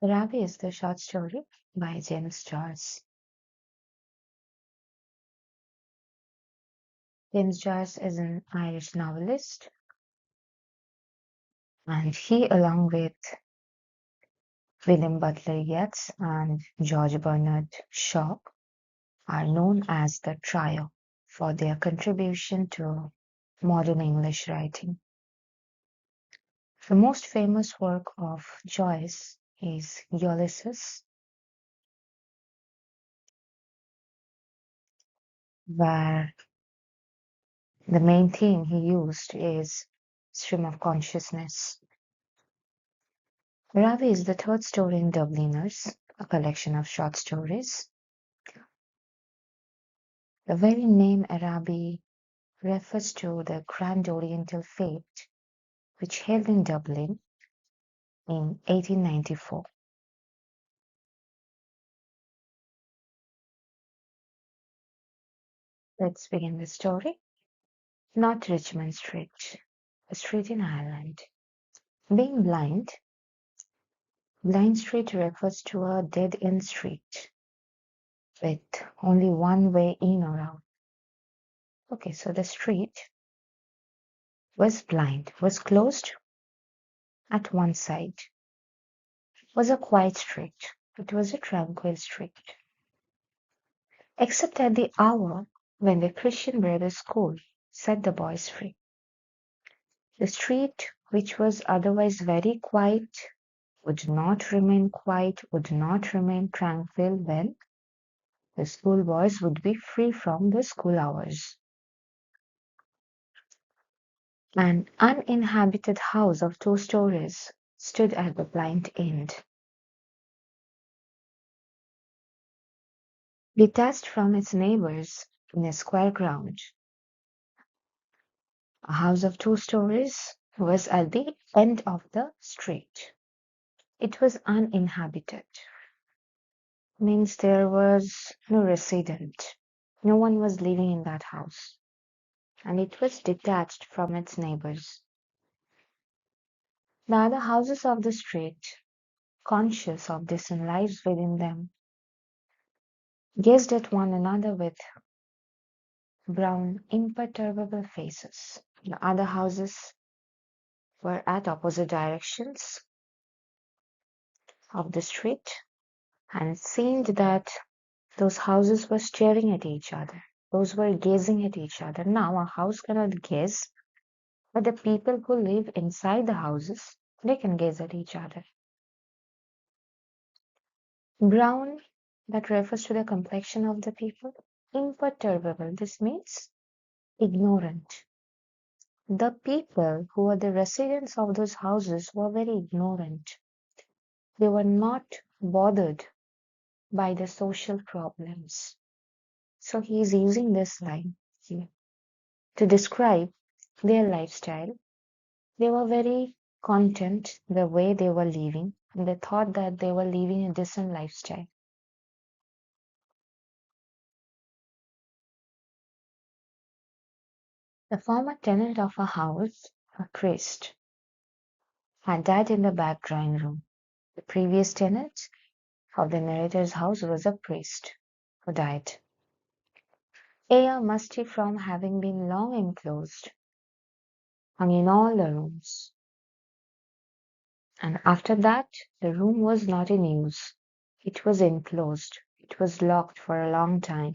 Araby is the short story by James Joyce. James Joyce is an Irish novelist, and he, along with William Butler Yeats and George Bernard Shaw, are known as the trio for their contribution to modern English writing. The most famous work of Joyce is Ulysses, where the main theme he used is stream of consciousness. Araby is the third story in Dubliners, a collection of short stories. The very name Araby refers to the Grand Oriental Fete, which held in Dublin in 1894. Let's begin the story. Not Richmond Street, a street in Ireland. Being blind, Blind Street refers to a dead-end street with only one way in or out. Okay, so the street was blind, was closed at one side. It was a quiet street. It was a tranquil street. Except at the hour when the Christian Brothers' School set the boys free. The street, which was otherwise very quiet, would not remain quiet, would not remain tranquil when the schoolboys would be free from the school hours. An uninhabited house of 2 stories stood at the blind end. Detached from its neighbors in a square ground, a house of 2 stories was at the end of the street. It was uninhabited, means there was no resident. No one was living in that house, and it was detached from its neighbors. The other houses of the street, conscious of distant lives within them, gazed at one another with brown, imperturbable faces. The other houses were at opposite directions of the street, and it seemed that those houses were staring at each other. Those were gazing at each other. Now, a house cannot gaze, but the people who live inside the houses, they can gaze at each other. Brown, that refers to the complexion of the people. Imperturbable, this means ignorant. The people who were the residents of those houses were very ignorant. They were not bothered by the social problems. So he is using this line here to describe their lifestyle. They were very content the way they were living, and they thought that they were living a decent lifestyle. The former tenant of a house, a priest, had died in the back drawing room. The previous tenant of the narrator's house was a priest who died. Air, musty from having been long enclosed, hung in all the rooms. And after that, the room was not in use. It was enclosed. It was locked for a long time.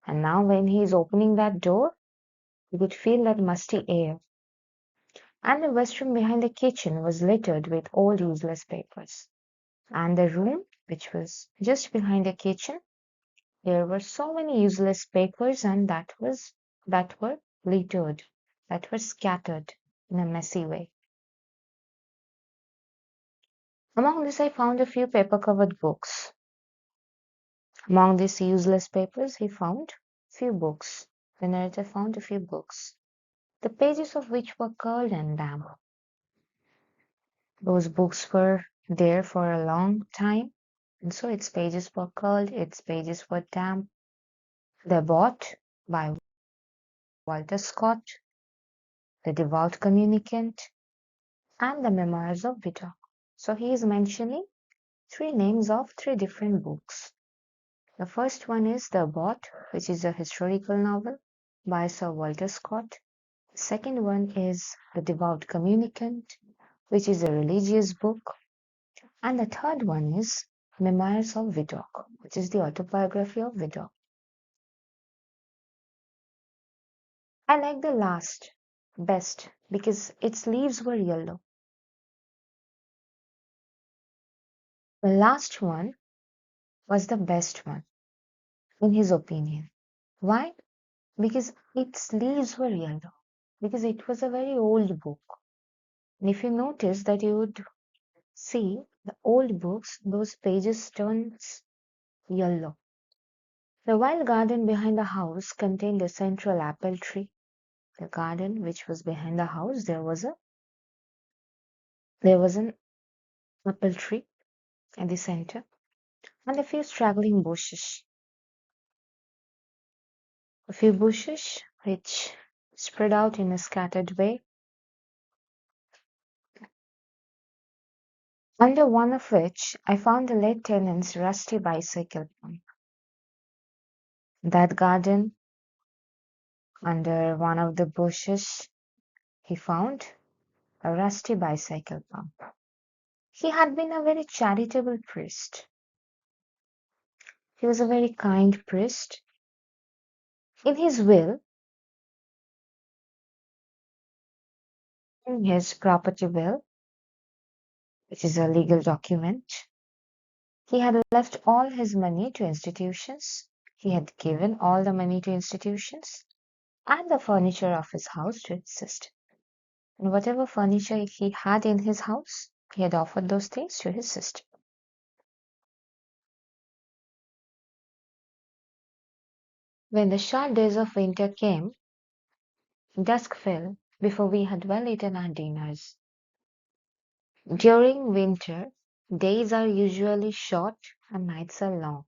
And now when he is opening that door, he could feel that musty air. And the west room behind the kitchen was littered with old useless papers. And the room, which was just behind the kitchen, there were so many useless papers and that were littered, that were scattered in a messy way. Among this I found a few paper-covered books. Among these useless papers he found few books. The narrator found a few books, the pages of which were curled and damp. Those books were there for a long time, and so its pages were curled, its pages were damp. They're bought by Walter Scott, The Devout Communicant, and the Memoirs of Vidocq. So he is mentioning Three names of three different books. The first one is The Abbot, which is a historical novel by Sir Walter Scott. The second one is The Devout Communicant, which is a religious book. And the third one is Memoirs of Vidocq, which is the autobiography of Vidocq. I like the last best because its leaves were yellow. The last one was the best one, in his opinion. Why? Because its leaves were yellow. Because it was a very old book. And if you notice that you would see the old books, those pages turns yellow. The wild garden behind the house contained a central apple tree. The garden which was behind the house, there was an apple tree at the center and a few straggling bushes. A few bushes which spread out in a scattered way, under one of which I found the late tenant's rusty bicycle pump. That garden, under one of the bushes, he found a rusty bicycle pump. He had been a very charitable priest. He was a very kind priest. In his will, in his property will, which is a legal document, he had left all his money to institutions. He had given all the money to institutions and the furniture of his house to his sister. And whatever furniture he had in his house, he had offered those things to his sister. When the short days of winter came, dusk fell before we had well eaten our dinners. During winter, days are usually short and nights are long.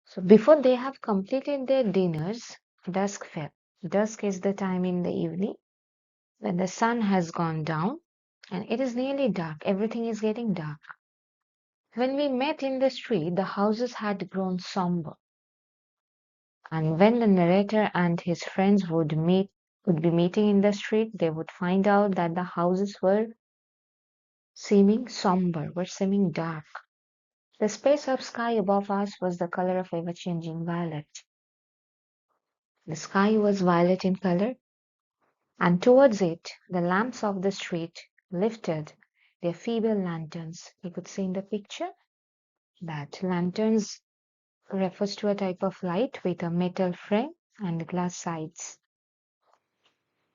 So before they have completed their dinners, dusk fell. Dusk is the time in the evening when the sun has gone down and it is nearly dark. Everything is getting dark. When we met in the street, the houses had grown somber. And when the narrator and his friends would be meeting in the street, they would find out that the houses were seeming somber, were seeming dark. The space of sky above us was the color of ever-changing violet. The sky was violet in color, and towards it the lamps of the street lifted their feeble lanterns. You could see in the picture that lanterns refers to a type of light with a metal frame and glass sides.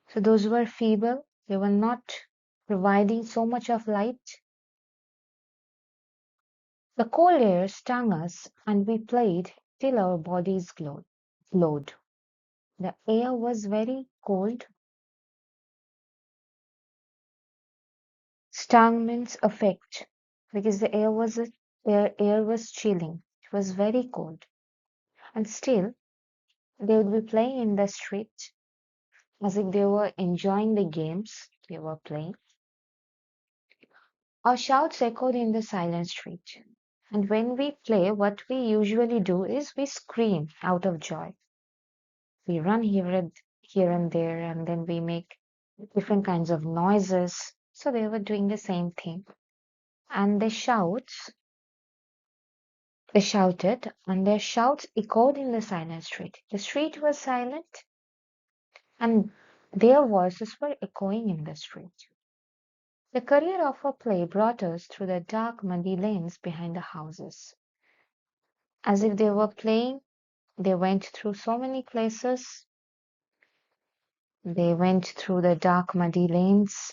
So those were feeble, they were not providing so much of light. The cold air stung us and we played till our bodies glowed. The air was very cold. Stung means affect because the air was chilling. It was very cold. And still they would be playing in the street as if they were enjoying the games they were playing. Our shouts echoed in the silent street. And when we play, what we usually do is we scream out of joy. We run here and there, and then we make different kinds of noises. So they were doing the same thing. And they shouted, and their shouts echoed in the silent street. The street was silent, and their voices were echoing in the street. The career of our play brought us through the dark, muddy lanes behind the houses. As if they were playing, they went through so many places. They went through the dark, muddy lanes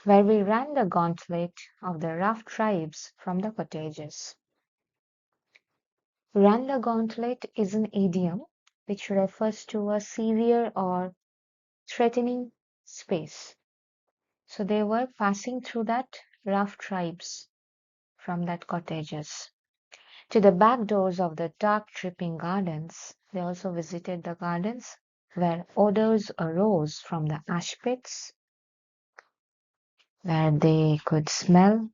where we ran the gauntlet of the rough tribes from the cottages. Run the gauntlet is an idiom which refers to a severe or threatening space. So they were passing through that rough tribes from that cottages. To the back doors of the dark dripping gardens, they also visited the gardens where odors arose from the ash pits where they could smell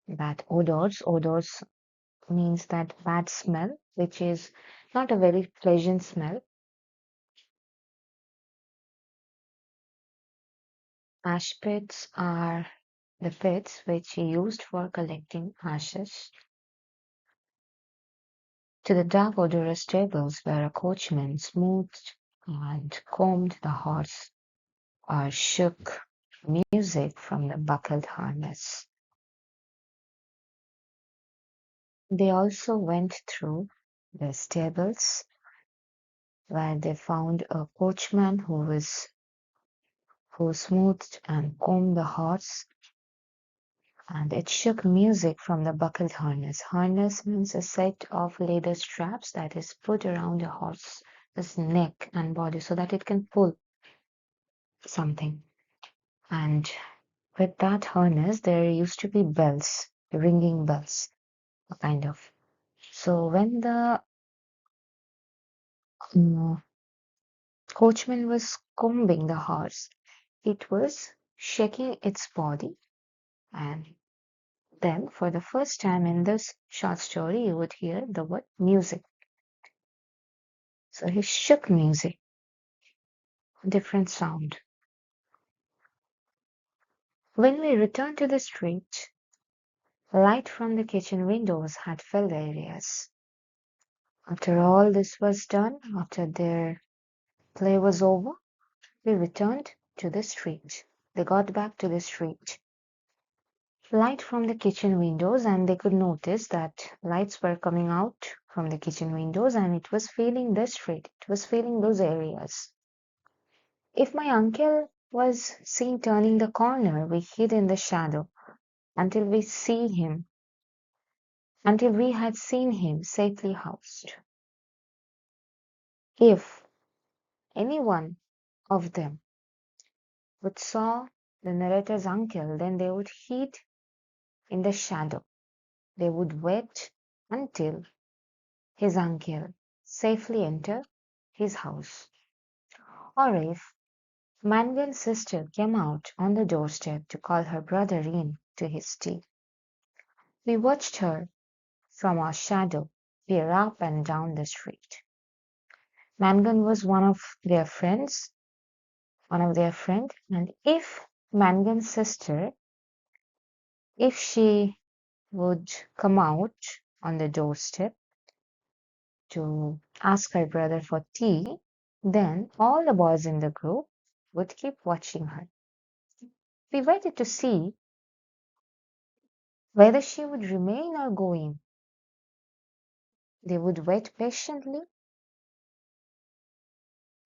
bad odors. Odors means that bad smell, which is not a very pleasant smell. Ash pits are the pits which he used for collecting ashes. To the dark odorous stables where a coachman smoothed and combed the horse or shook music from the buckled harness. They also went through the stables where they found a coachman who smoothed and combed the horse, and it shook music from the buckled harness. Harness means a set of leather straps that is put around a horse's neck and body so that it can pull something. And with that harness, there used to be bells, ringing bells, kind of. So when the mm, coachman was combing the horse, it was shaking its body. And then, for the first time in this short story, you would hear the word music. So he shook music, different sound. When we returned to the street, light from the kitchen windows had filled the areas. After all this was done, after their play was over, we returned to the street. They got back to the street. Light from the kitchen windows, and they could notice that lights were coming out from the kitchen windows and it was filling the street. It was filling those areas. If my uncle was seen turning the corner, we hid in the shadow until until we had seen him safely housed. If any one of them would saw the narrator's uncle, then they would hide in the shadow. They would wait until his uncle safely entered his house. Or if Mangan's sister came out on the doorstep to call her brother in to his tea, we watched her from our shadow peer up and down the street. Mangan was one of their friends, and if Mangan's sister, if she would come out on the doorstep to ask her brother for tea, then all the boys in the group would keep watching her. We waited to see whether she would remain or go in. They would wait patiently.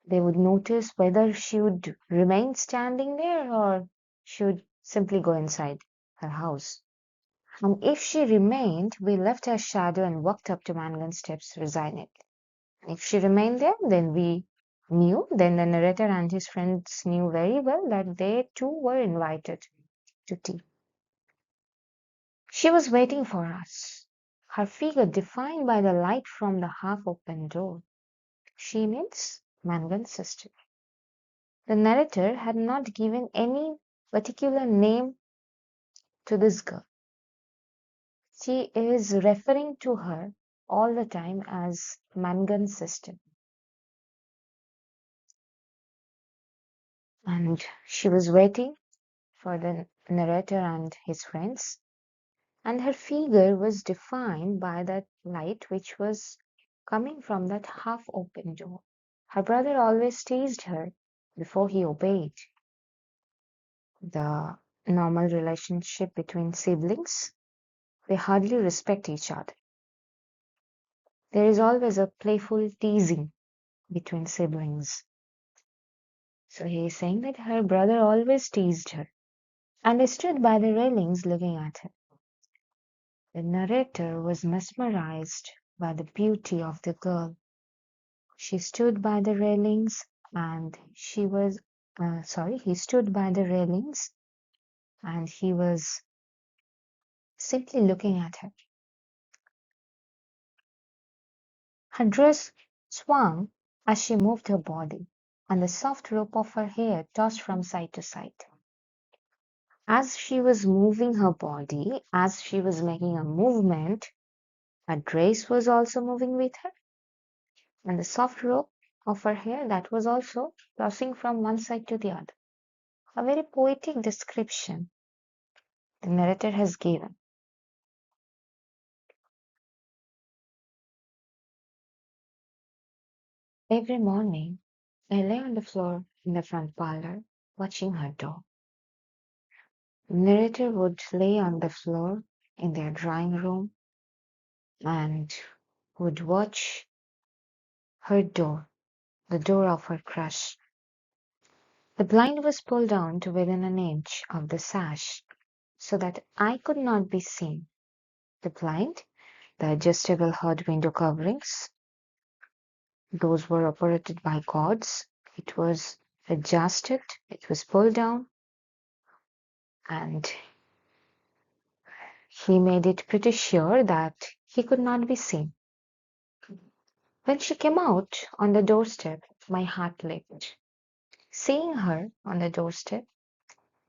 They would notice whether she would remain standing there or she would simply go inside her house. And if she remained, we left her shadow and walked up to Mangan's steps resignedly. If she remained there, then the narrator and his friends knew very well that they too were invited to tea. She was waiting for us, her figure defined by the light from the half-open door. She means Mangan's sister. The narrator had not given any particular name to this girl. She is referring to her all the time as Mangan's sister. And she was waiting for the narrator and his friends, and her figure was defined by that light which was coming from that half open door. Her brother always teased her before he obeyed. The normal relationship between siblings, they hardly respect each other. There is always a playful teasing between siblings. So he is saying that her brother always teased her. And I stood by the railings looking at her. The narrator was mesmerized by the beauty of the girl. She stood by the railings and he stood by the railings and he was simply looking at her. Her dress swung as she moved her body, and the soft rope of her hair tossed from side to side. As she was moving her body, as she was making a movement, her dress was also moving with her, and the soft rope of her hair that was also tossing from one side to the other. A very poetic description the narrator has given. Every morning, I lay on the floor in the front parlor, watching her door. The narrator would lay on the floor in their drawing room and would watch her door, the door of her crush. The blind was pulled down to within an inch of the sash so that I could not be seen. The blind, the adjustable hard window coverings, those were operated by gods. It was adjusted, it was pulled down, and he made it pretty sure that he could not be seen. When she came out on the doorstep, my heart leaped. Seeing her on the doorstep,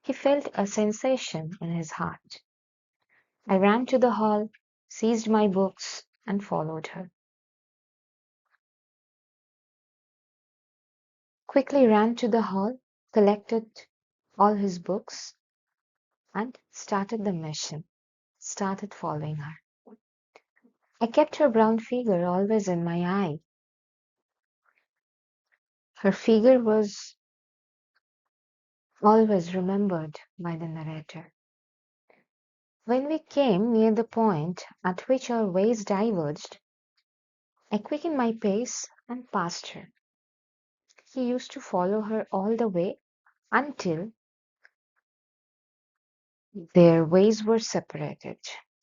he felt a sensation in his heart. I ran to the hall, seized my books, and followed her. Quickly ran to the hall, collected all his books, and started the mission, started following her. I kept her brown figure always in my eye. Her figure was always remembered by the narrator. When we came near the point at which our ways diverged, I quickened my pace and passed her. He used to follow her all the way until their ways were separated.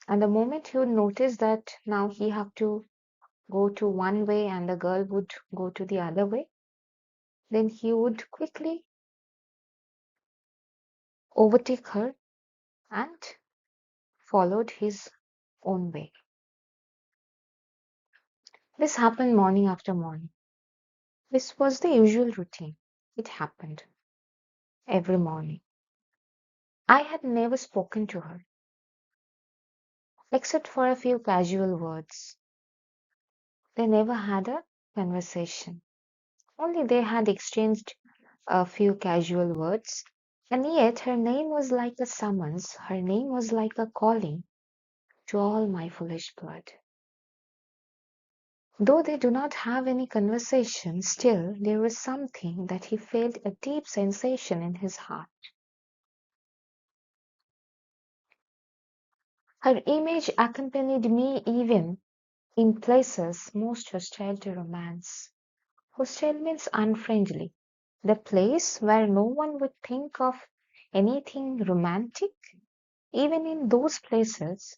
And the moment he would notice that now he have to go to one way and the girl would go to the other way, then he would quickly overtake her and followed his own way. This happened morning after morning. This was the usual routine. It happened every morning. I had never spoken to her, except for a few casual words. They never had a conversation. Only they had exchanged a few casual words, and yet her name was like a summons, her name was like a calling to all my foolish blood. Though they do not have any conversation, still there was something that he felt a deep sensation in his heart. Her image accompanied me even in places most hostile to romance. Hostile means unfriendly. The place where no one would think of anything romantic. Even in those places,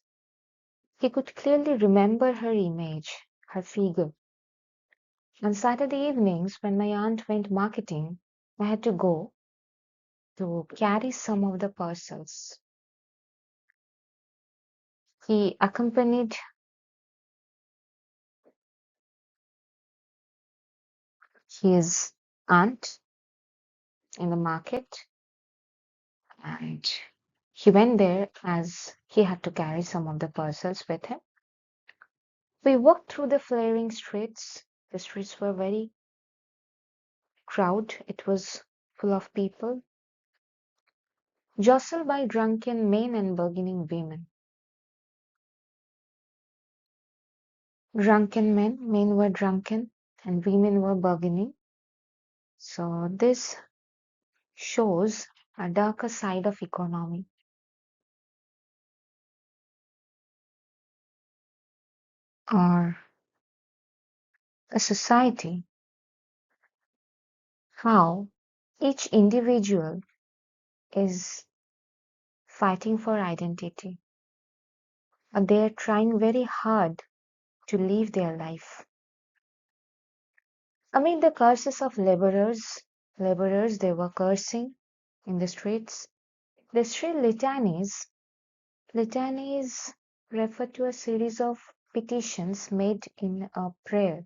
he could clearly remember her image, her figure. On Saturday evenings, when my aunt went marketing, I had to go to carry some of the parcels. He accompanied his aunt in the market, and he went there as he had to carry some of the parcels with him. We walked through the flaring streets. The streets were very crowded. It was full of people, jostled by drunken men and bargaining women. Drunken men were drunken, and women were bargaining. So this shows a darker side of economy, or a society, how each individual is fighting for identity. They are trying very hard to live their life. Amid the curses of laborers they were cursing in the streets. The street litanies refer to a series of petitions made in a prayer.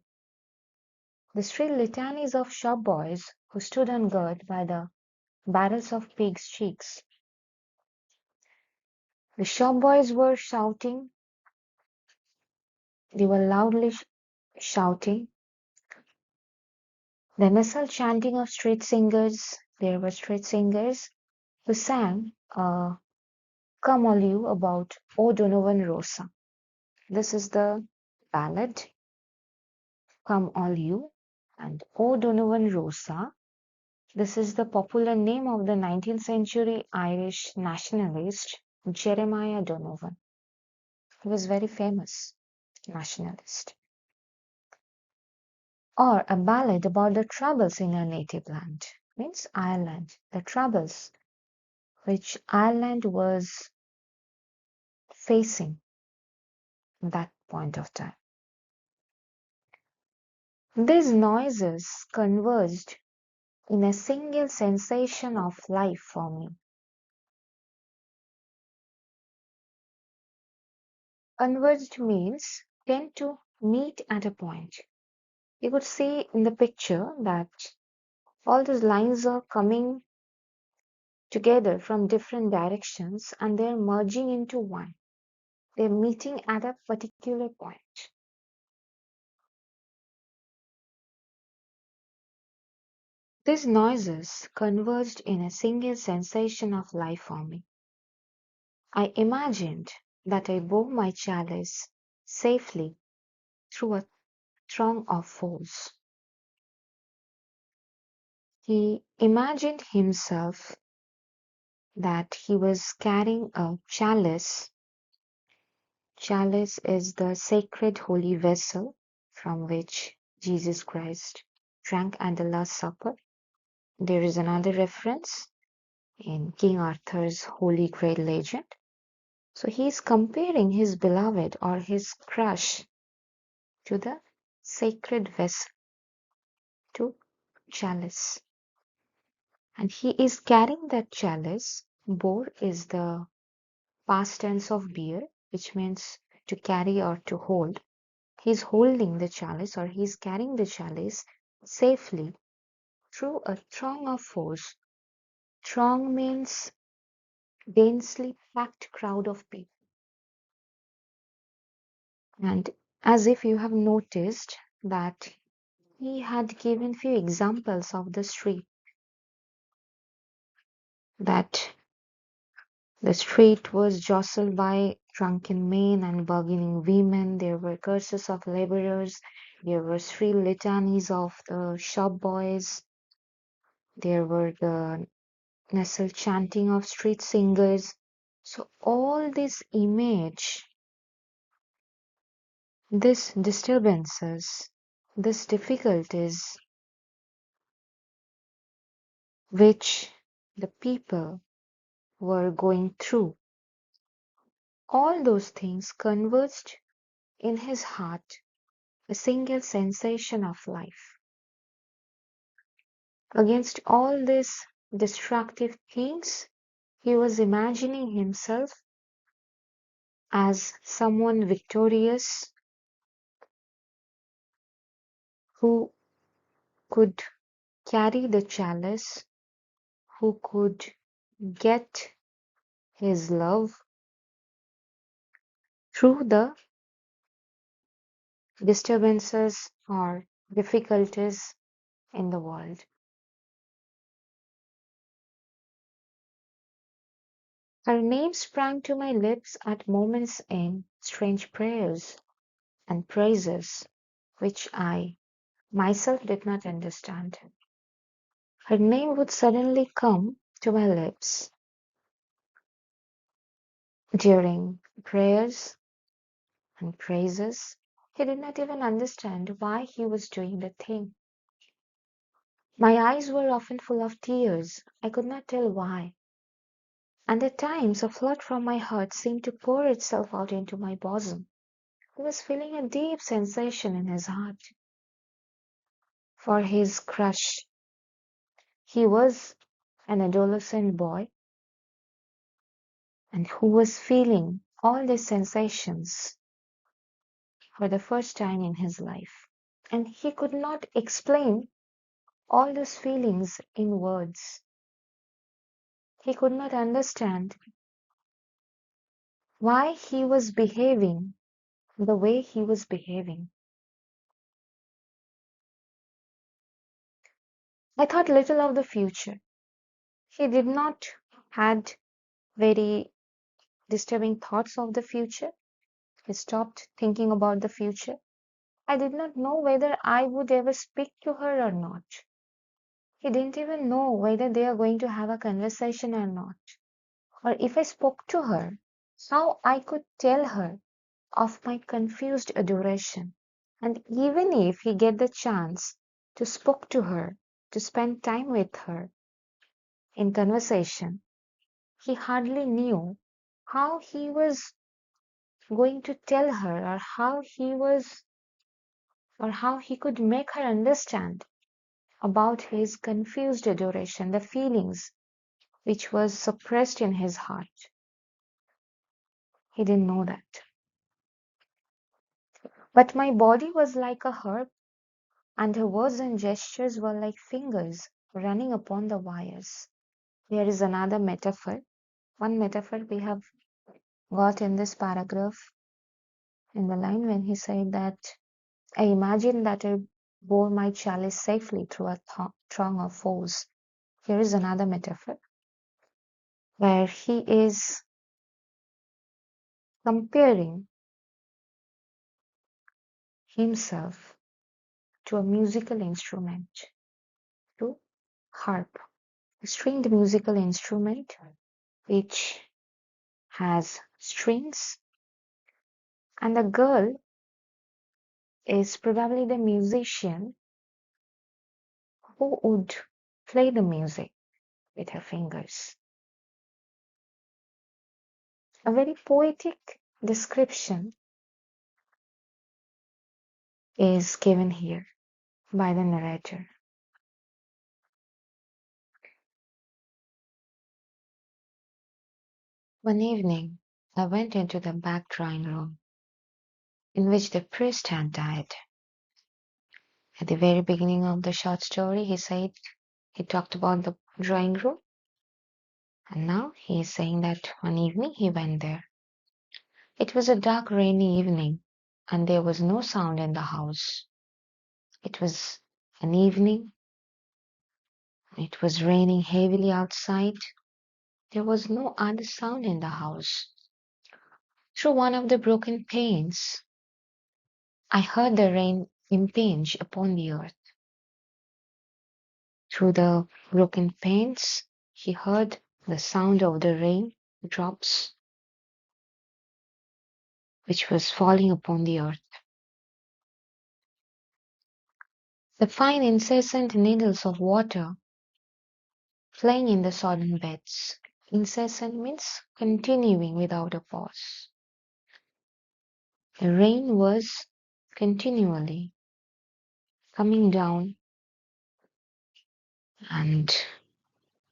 The street litanies of shop boys who stood on guard by the barrels of pigs' cheeks. The shop boys were shouting, they were loudly shouting. The nasal chanting of street singers, there were street singers who sang Come All You about O'Donovan Rosa. This is the ballad, Come All You, and O'Donovan Rosa. This is the popular name of the 19th century Irish nationalist Jeremiah Donovan. He was very famous nationalist. Or a ballad about the troubles in her native land, means Ireland, the troubles which Ireland was facing at that point of time. These noises converged in a single sensation of life for me. Converged means tend to meet at a point. You could see in the picture that all these lines are coming together from different directions and they're merging into one. They're meeting at a particular point. These noises converged in a single sensation of life for me. I imagined that I bore my chalice safely through a throng of foes. He imagined himself that he was carrying a chalice. Chalice is the sacred holy vessel from which Jesus Christ drank at the Last Supper. There is another reference in King Arthur's Holy Grail legend. So he is comparing his beloved or his crush to the sacred vessel, to chalice. And he is carrying that chalice. Bore is the past tense of beer, which means to carry or to hold. He's holding the chalice or he's carrying the chalice safely through a throng of foes. Throng means densely packed crowd of people. And as if you have noticed that he had given few examples of the street, that the street was jostled by drunken men and bargaining women. There were curses of laborers. There were shrill litanies of the shop boys. There were the nasal chanting of street singers. So all this image, these disturbances, these difficulties which the people were going through, all those things converged in his heart, a single sensation of life. Against all these destructive things, he was imagining himself as someone victorious who could carry the chalice, who could get his love through the disturbances or difficulties in the world. Her name sprang to my lips at moments in strange prayers and praises which I myself did not understand. Her name would suddenly come to my lips during prayers and praises. He did not even understand why he was doing the thing. My eyes were often full of tears. I could not tell why. And at times a flood from my heart seemed to pour itself out into my bosom. He was feeling a deep sensation in his heart for his crush. He was an adolescent boy and who was feeling all these sensations for the first time in his life. And he could not explain all these feelings in words. He could not understand why he was behaving the way he was behaving. I thought little of the future. He did not had very disturbing thoughts of the future. He stopped thinking about the future. I did not know whether I would ever speak to her or not. He didn't even know whether they are going to have a conversation or not, or if I spoke to her, how I could tell her of my confused adoration. And even if he get the chance to speak to her, to spend time with her in conversation, he hardly knew how he was going to tell her or how he could make her understand about his confused adoration, the feelings which was suppressed in his heart. He didn't know that. But my body was like a harp, and her words and gestures were like fingers running upon the wires. Here is another metaphor. One metaphor we have got in this paragraph in the line when he said that I imagine that I bore my chalice safely through a throng of foes. Here is another metaphor where he is comparing himself to a musical instrument, to harp, a stringed musical instrument which has strings, and the girl is probably the musician who would play the music with her fingers. A very poetic description is given here by the narrator. One evening, I went into the back drawing room in which the priest had died. At the very beginning of the short story, he said he talked about the drawing room, and now he is saying that one evening he went there. It was a dark, rainy evening, and there was no sound in the house. It was an evening. It was raining heavily outside. There was no other sound in the house. Through one of the broken panes, I heard the rain impinge upon the earth. Through the broken panes, he heard the sound of the rain drops which was falling upon the earth. The fine incessant needles of water playing in the sodden beds. Incessant means continuing without a pause. The rain was continually coming down, and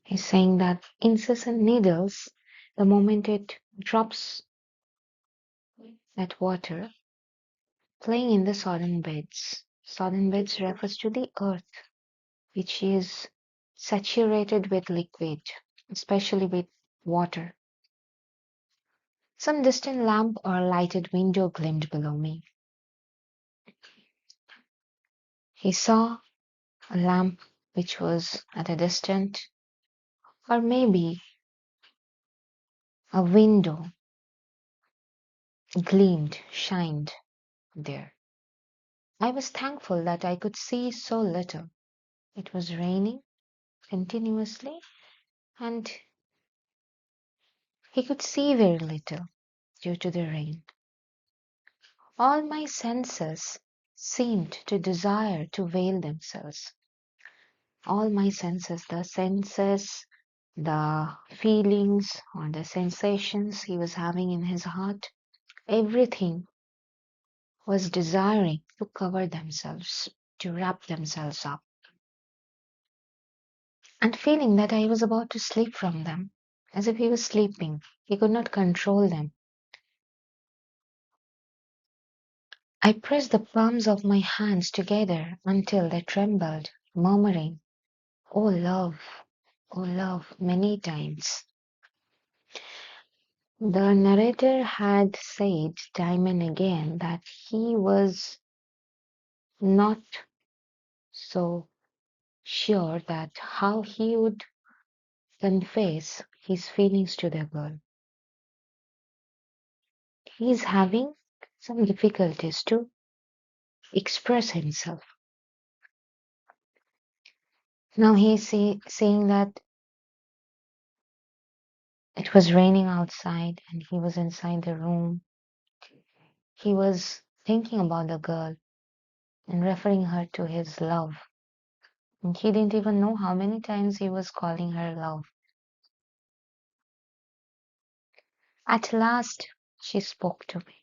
he's saying that incessant needles, the moment it drops that water, playing in the sodden beds. Sodden beds refers to the earth, which is saturated with liquid, especially with water. Some distant lamp or lighted window gleamed below me. He saw a lamp which was at a distance, or maybe a window gleamed, shined there. I was thankful that I could see so little. It was raining continuously, and he could see very little due to the rain. All my senses seemed to desire to veil themselves. All my senses, the feelings or the sensations he was having in his heart, everything was desiring to cover themselves, to wrap themselves up, and feeling that I was about to slip from them, as if he was sleeping. He could not control them. I pressed the palms of my hands together until they trembled, murmuring, oh love, many times. The narrator had said time and again that he was not so sure that how he would confess his feelings to the girl. He's having some difficulties to express himself. Now he's saying that it was raining outside and he was inside the room. He was thinking about the girl and referring her to his love. And he didn't even know how many times he was calling her love. At last, she spoke to me.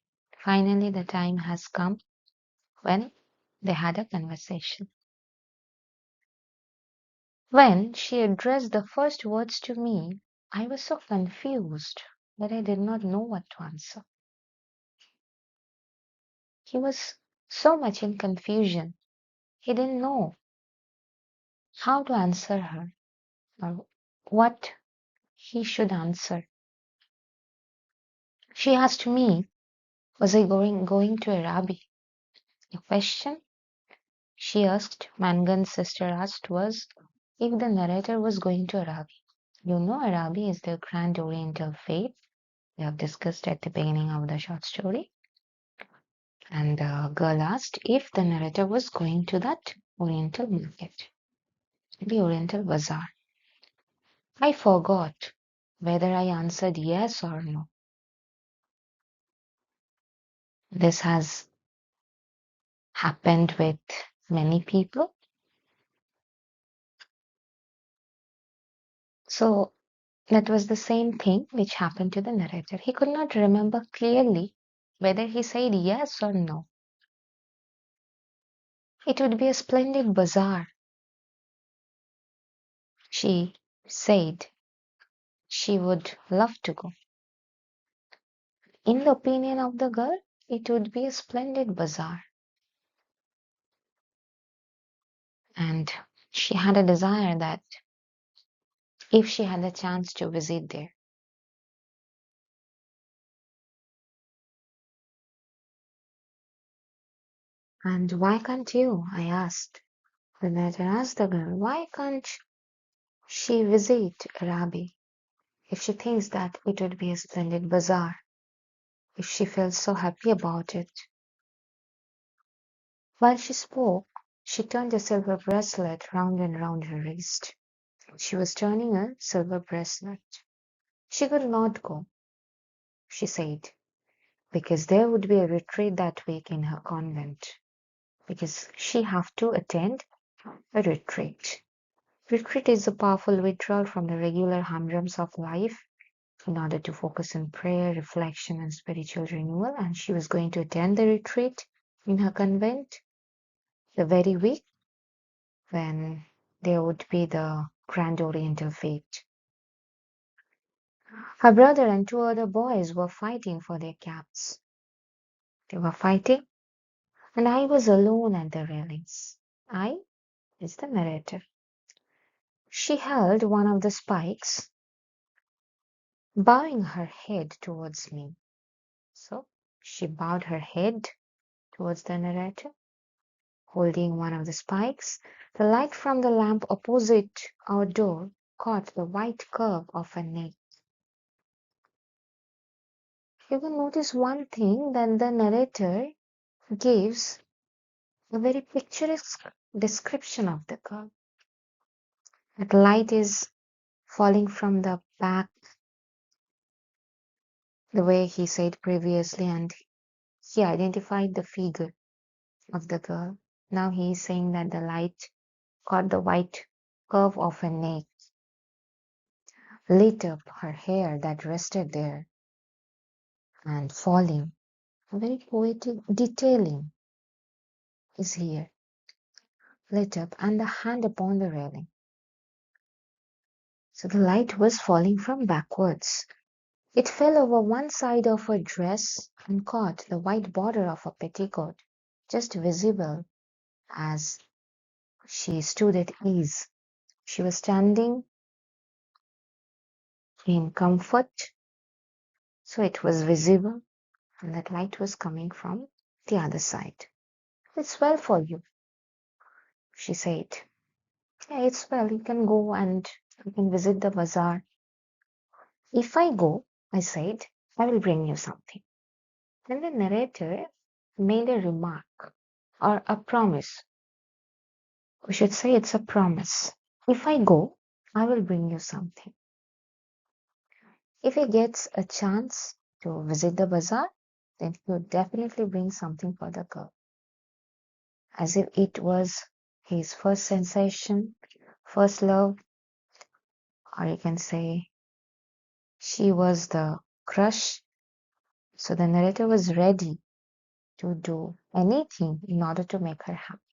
Finally, the time has come when they had a conversation. When she addressed the first words to me, I was so confused that I did not know what to answer. He was so much in confusion. He didn't know how to answer her or what he should answer. She asked me, was I going to Araby? The question she asked, Mangan's sister asked, was if the narrator was going to Araby. You know, Araby is the grand Oriental faith we have discussed at the beginning of the short story. And the girl asked if the narrator was going to that Oriental market, the Oriental bazaar. I forgot whether I answered yes or no. This has happened with many people. So that was the same thing which happened to the narrator. He could not remember clearly whether he said yes or no. It would be a splendid bazaar, she said. She would love to go. In the opinion of the girl, it would be a splendid bazaar. And she had a desire that if she had a chance to visit there. And why can't you? I asked. The narrator asked the girl, why can't she visit Araby if she thinks that it would be a splendid bazaar, if she feels so happy about it? While she spoke, she turned a silver bracelet round and round her wrist. She was turning a silver bracelet. She could not go, she said, because there would be a retreat that week in her convent, because she have to attend a retreat. Retreat is a powerful withdrawal from the regular humdrums of life in order to focus on prayer, reflection, and spiritual renewal. And she was going to attend the retreat in her convent the very week when there would be the Grand Oriental Fete. Her brother and two other boys were fighting for their caps. They were fighting, and I was alone at the railings. I is the narrator. She held one of the spikes, bowing her head towards me. So she bowed her head towards the narrator, holding one of the spikes. The light from the lamp opposite our door caught the white curve of her neck. You will notice one thing, that the narrator gives a very picturesque description of the girl. That light is falling from the back, the way he said previously, and he identified the figure of the girl. Now he is saying that the light caught the white curve of her neck, lit up her hair that rested there, and falling. A very poetic detailing is here, lit up, and the hand upon the railing. So the light was falling from backwards. It fell over one side of her dress and caught the white border of her petticoat, just visible as she stood at ease. She was standing in comfort, So it was visible, and that light was coming from the other side. It's well for you, she said. Yeah, it's well. You can go and you can visit the bazaar. If I go, I said, I will bring you something. Then the narrator made a remark or a promise. We should say it's a promise. If I go, I will bring you something. If he gets a chance to visit the bazaar, then he would definitely bring something for the girl. As if it was his first sensation, first love, or you can say she was the crush. So the narrator was ready to do anything in order to make her happy.